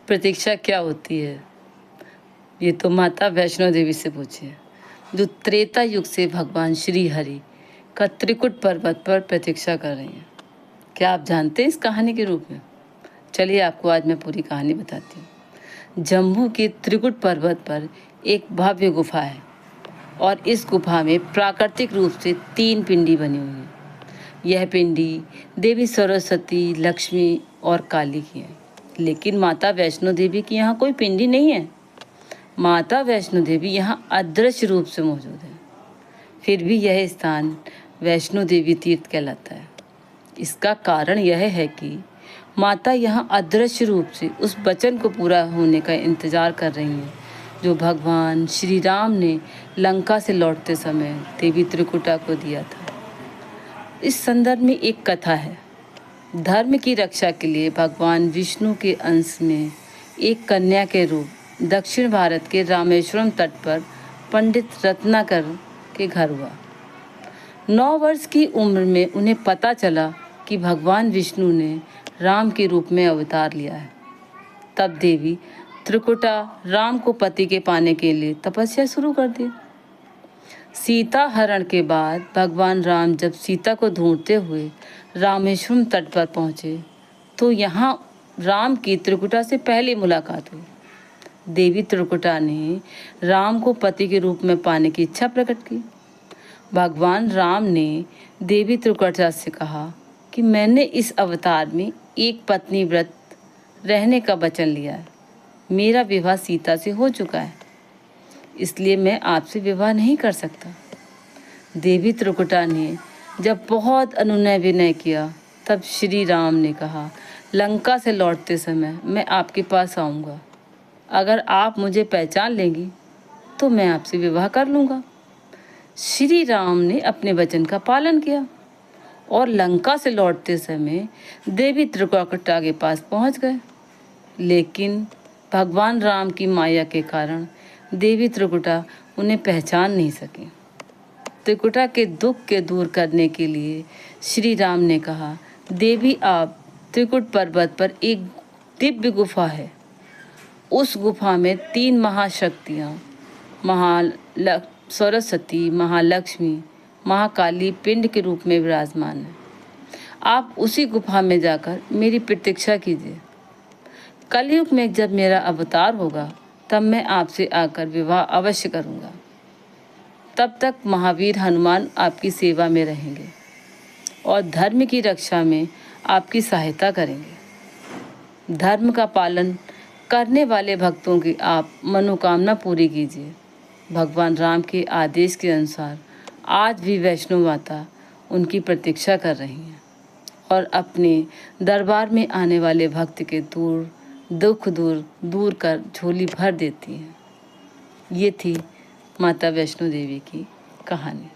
प्रतीक्षा क्या होती है, ये तो माता वैष्णो देवी से पूछिए, जो त्रेता युग से भगवान श्री हरि का त्रिकुट पर्वत पर प्रतीक्षा कर रही हैं। क्या आप जानते हैं इस कहानी के रूप में? चलिए आपको आज मैं पूरी कहानी बताती हूँ। जम्मू के त्रिकुट पर्वत पर एक भव्य गुफा है और इस गुफा में प्राकृतिक रूप से 3 पिंडी बनी हुई हैं। यह पिंडी देवी सरस्वती, लक्ष्मी और काली की है। लेकिन माता वैष्णो देवी की यहाँ कोई पिंडी नहीं है। माता वैष्णो देवी यहाँ अदृश्य रूप से मौजूद है। फिर भी यह स्थान वैष्णो देवी तीर्थ कहलाता है। इसका कारण यह है कि माता यहाँ अदृश्य रूप से उस वचन को पूरा होने का इंतजार कर रही हैं जो भगवान श्री राम ने लंका से लौटते समय देवी त्रिकुटा को दिया था। इस संदर्भ में एक कथा है। धर्म की रक्षा के लिए भगवान विष्णु के अंश में एक कन्या के रूप दक्षिण भारत के रामेश्वरम तट पर पंडित रत्नाकर के घर हुआ। 9 वर्ष की उम्र में उन्हें पता चला कि भगवान विष्णु ने राम के रूप में अवतार लिया है। तब देवी त्रिकुटा राम को पति के पाने के लिए तपस्या शुरू कर दी। सीता हरण के बाद भगवान राम जब सीता को ढूंढते हुए रामेश्वरम तट पर पहुँचे तो यहाँ राम की त्रिकुटा से पहली मुलाकात हुई। देवी त्रिकुटा ने राम को पति के रूप में पाने की इच्छा प्रकट की। भगवान राम ने देवी त्रिकुटा से कहा कि मैंने इस अवतार में एक पत्नी व्रत रहने का वचन लिया है। मेरा विवाह सीता से हो चुका है, इसलिए मैं आपसे विवाह नहीं कर सकता। देवी त्रिकुटा ने जब बहुत अनुनय विनय किया तब श्री राम ने कहा, लंका से लौटते समय मैं आपके पास आऊँगा। अगर आप मुझे पहचान लेंगी तो मैं आपसे विवाह कर लूँगा। श्री राम ने अपने वचन का पालन किया और लंका से लौटते समय देवी त्रिकुटा के पास पहुँच गए। लेकिन भगवान राम की माया के कारण देवी त्रिकुटा उन्हें पहचान नहीं सकी। त्रिकुटा के दुख के दूर करने के लिए श्री राम ने कहा, देवी आप त्रिकुट पर्वत पर एक दिव्य गुफा है। उस गुफा में 3 महाशक्तियाँ सरस्वती, महालक्ष्मी, महाकाली पिंड के रूप में विराजमान है। आप उसी गुफा में जाकर मेरी प्रतीक्षा कीजिए। कलयुग में जब मेरा अवतार होगा तब मैं आपसे आकर विवाह अवश्य करूंगा। तब तक महावीर हनुमान आपकी सेवा में रहेंगे और धर्म की रक्षा में आपकी सहायता करेंगे। धर्म का पालन करने वाले भक्तों की आप मनोकामना पूरी कीजिए। भगवान राम के आदेश के अनुसार आज भी वैष्णो माता उनकी प्रतीक्षा कर रही हैं और अपने दरबार में आने वाले भक्त के दुख दूर कर झोली भर देती हैं। ये थी माता वैष्णो देवी की कहानी।